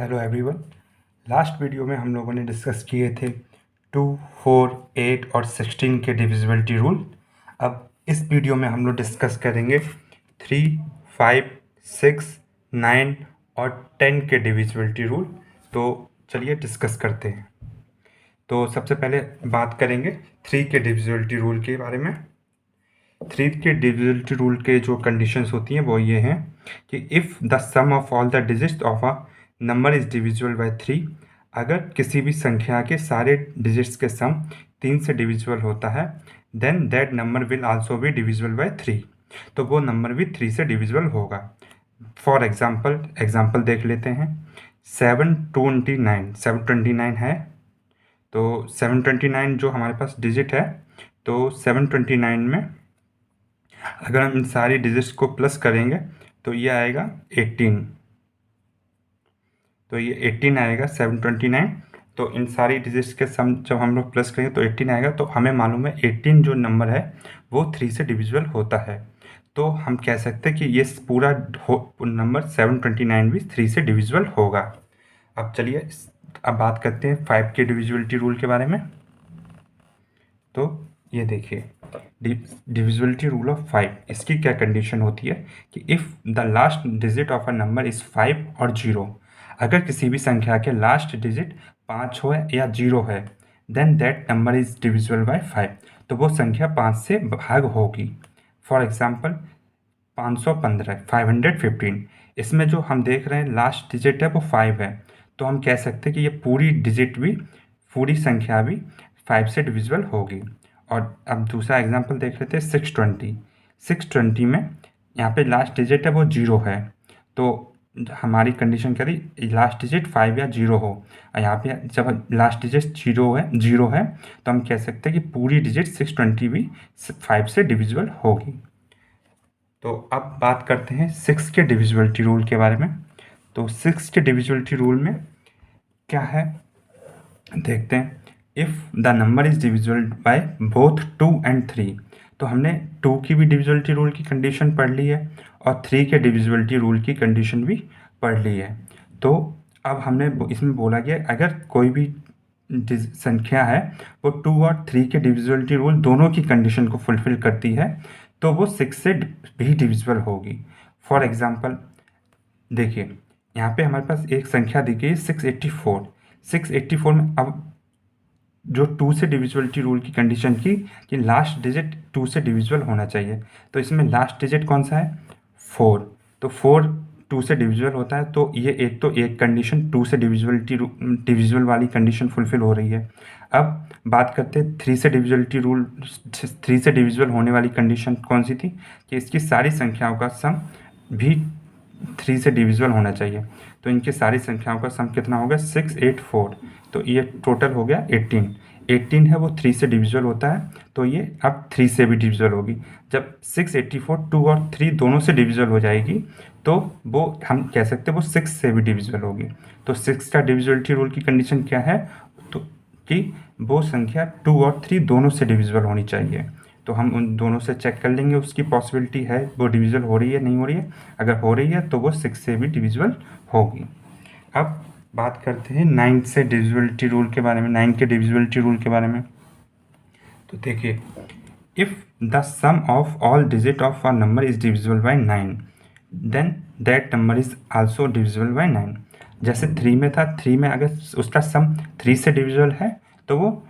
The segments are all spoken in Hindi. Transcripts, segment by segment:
Hello everyone. लास्ट वीडियो में हम लोगों ने डिस्कस किए थे 2, 4, 8 और 16 के डिविजिबिलिटी रूल। अब इस वीडियो में हम लोग डिस्कस करेंगे 3, 5, 6, 9 और 10 के डिविजिबिलिटी रूल। तो चलिए डिस्कस करते हैं। तो सबसे पहले बात करेंगे 3 के डिविजिबिलिटी रूल के बारे में। 3 के डिविजिबिलिटी रूल के जो कंडीशंस होती हैं वो ये हैं कि if the sum of all the digits of a number is divisible by 3, अगर किसी भी संख्या के सारे डिजिट्स के सम 3 से डिविजिबल होता है, then that number will also be divisible by 3, तो वो नंबर भी 3 से डिविजिबल होगा। फॉर एग्जाम्पल देख लेते हैं। 729 है, तो 729 जो हमारे पास डिजिट है, तो 729 में अगर हम इन सारी डिजिट्स को प्लस करेंगे तो ये आएगा 18, तो ये 18 आएगा 729। तो इन सारी डिजिट्स के सम जब हम लोग प्लस करेंगे तो 18 आएगा। तो हमें मालूम है 18 जो नंबर है वो 3 से डिविजिबल होता है, तो हम कह सकते हैं कि ये पूरा नंबर 729 भी 3 से डिविजिबल होगा। अब चलिए अब बात करते हैं 5 के डिविजिबिलिटी रूल के बारे में। तो ये देखिए डिविजिबिलिटी रूल ऑफ 5, इसकी क्या कंडीशन होती है कि if the last digit of a number is 5 और 0, अगर किसी भी संख्या के लास्ट डिजिट 5 हो या 0 है, then that number is divisible by 5, तो वो संख्या 5 से भाग होगी। फॉर एग्जांपल 515, 515, इसमें जो हम देख रहे हैं लास्ट डिजिट है वो 5 है, तो हम कह सकते हैं कि ये पूरी संख्या भी 5 से डिविजिबल होगी। और अब दूसरा एग्जांपल देख लेते हैं 620 में यहाँ पे लास्ट डिजिट है वो 0 है, तो हमारी कंडीशन क्या थी, लास्ट डिजिट 5 या 0 हो, और यहाँ पे जब लास्ट डिजिट 0 है तो हम कह सकते हैं कि पूरी डिजिट 620 भी 5 से डिविजिबल होगी। तो अब बात करते हैं 6 के डिविजिबिलिटी रूल के बारे में। तो 6 के डिविजिबिलिटी रूल में क्या है देखते हैं। If the number is divisible by both 2 and 3, तो हमने 2 की भी डिविजिबिलिटी रूल की कंडीशन पढ़ ली है और 3 के डिविजिबिलिटी रूल की कंडीशन भी पढ़ ली है। तो अब हमने इसमें बोला गया अगर कोई भी संख्या है वो 2 और 3 के डिविजिबिलिटी रूल दोनों की कंडीशन को फुलफिल करती है, तो वो 6 से भी डिविजिबल होगी। फॉर एग्जांपल देखिए यहाँ पे हमारे पास एक संख्या दी गई है 684 में। अब जो 2 से डिविजिबिलिटी रूल की कंडीशन की कि लास्ट डिजिट 2 से डिविजिबल होना चाहिए, तो इसमें लास्ट डिजिट कौन सा है 4, तो 4 2 से डिविजिबल होता है, तो ये एक कंडीशन 2 से डिविजिबल वाली कंडीशन फुलफिल हो रही है। अब बात करते हैं 3 से डिविजिबल होने वाली कंडीशन कौन सी थी कि इसकी सारी संख्याओं का सम भी 3 से डिविजिबल होना चाहिए। तो इनकी सारी संख्याओं का सम कितना होगा 684, तो ये टोटल हो गया 18 है, वो 3 से डिविजिबल होता है, तो ये अब 3 से भी डिविजिबल होगी। जब 684 2 और 3 दोनों से डिविजिबल हो जाएगी तो वो हम कह सकते हैं वो 6 से भी डिविजिबल होगी। तो 6 का डिविजिबिलिटी रूल की कंडीशन क्या है, तो कि वो संख्या 2 और 3 दोनों से डिविजिबल होनी चाहिए। तो हम उन दोनों से चेक कर लेंगे उसकी पॉसिबिलिटी है वो डिविजिबल हो रही है नहीं हो रही है। अगर हो रही है तो वो 6 से भी डिविजिबल होगी। अब बात करते हैं 9 से डिविजिबिलिटी रूल के बारे में, 9 के डिविजिबिलिटी रूल के बारे में। तो देखिए if the sum of all digit of a number is divisible by 9, then that number is also divisible by 9। जैसे 3 में था, 3 में अगर उसका सम 3 से डिविजिबल है तो वो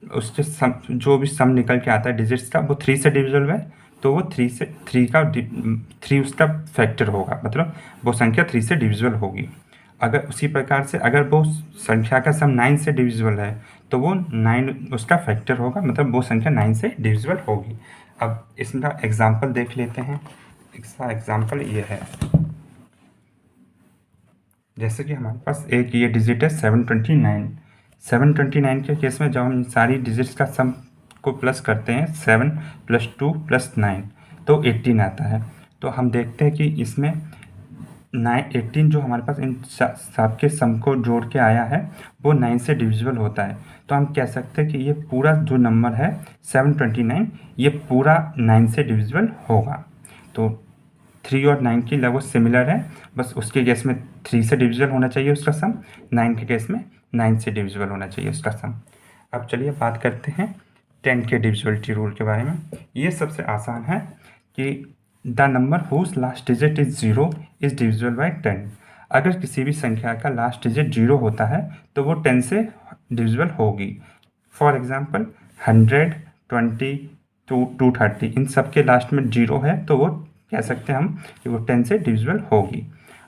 उसके सम जो भी सम निकल के आता है डिजिट्स का वो 3 से डिविजिबल है, तो वो 3 उसका फैक्टर होगा, मतलब वो संख्या 3 से डिविजिबल होगी। अगर उसी प्रकार से अगर वो संख्या का सम 9 से डिविजिबल है तो वो 9 उसका फैक्टर होगा, मतलब वो संख्या 9 से डिविजिबल होगी। अब इसका एग्जांपल देख लेते हैं। इसका एग्जांपल ये है, जैसे कि हमारे पास एक ये डिजिट है 729 के केस में जब हम सारी डिजिट्स का सम को प्लस करते हैं 7 + 2 + 9 तो 18 आता है। तो हम देखते हैं कि इसमें 18 जो हमारे पास इन सबके सम को जोड़ के आया है वो 9 से डिविजिबल होता है। तो हम कह सकते हैं कि ये पूरा जो नंबर है 729 ये पूरा 9 से डिविजिबल होगा। तो 3 और 9 की लगभग सिमिलर है, बस उसके केस में 3 से डिविजिबल होना चाहिए उसका सम, 9 के केस में 9 से डिविजिबल होना चाहिए उसका सम। अब चलिए बात करते हैं 10 के डिविजिबिलिटी रूल के बारे में। ये सबसे आसान है कि the number whose last digit is 0 is divisible by 10। अगर किसी भी संख्या का लास्ट डिजिट 0 होता है तो वो 10 से डिविजिबल होगी। फॉर एग्जाम्पल 100, 20, 230 इन सब के लास्ट में 0 है तो वो कह सकते हैं हम कि वो 10 से डिविजिबल होगी।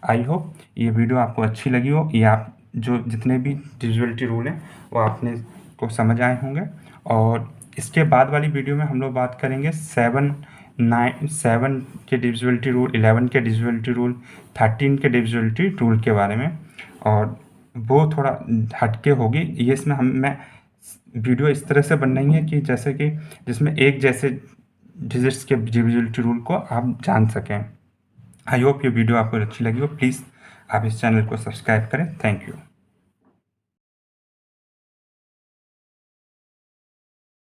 आई होप ये वीडियो आपको अच्छी लगी हो, ये आप जो जितने भी डिविजिबिलिटी रूल हैं वो आपने को समझ आए होंगे। और इसके बाद वाली वीडियो में हम लोग बात करेंगे 7 के डिविजिबिलिटी रूल, 11 के डिविजिबिलिटी रूल, 13 के डिविजिबिलिटी रूल के बारे में, और वो थोड़ा हटके होगी। ये इसमें मैं वीडियो इस तरह से बन रही है कि जैसे कि जिसमें एक जैसे डिजिट्स के डिविजिबिलिटी रूल को आप जान सकें। आई होप ये वीडियो आपको अच्छी लगी हो। प्लीज़ आप इस चैनल को सब्सक्राइब करें। Thank you.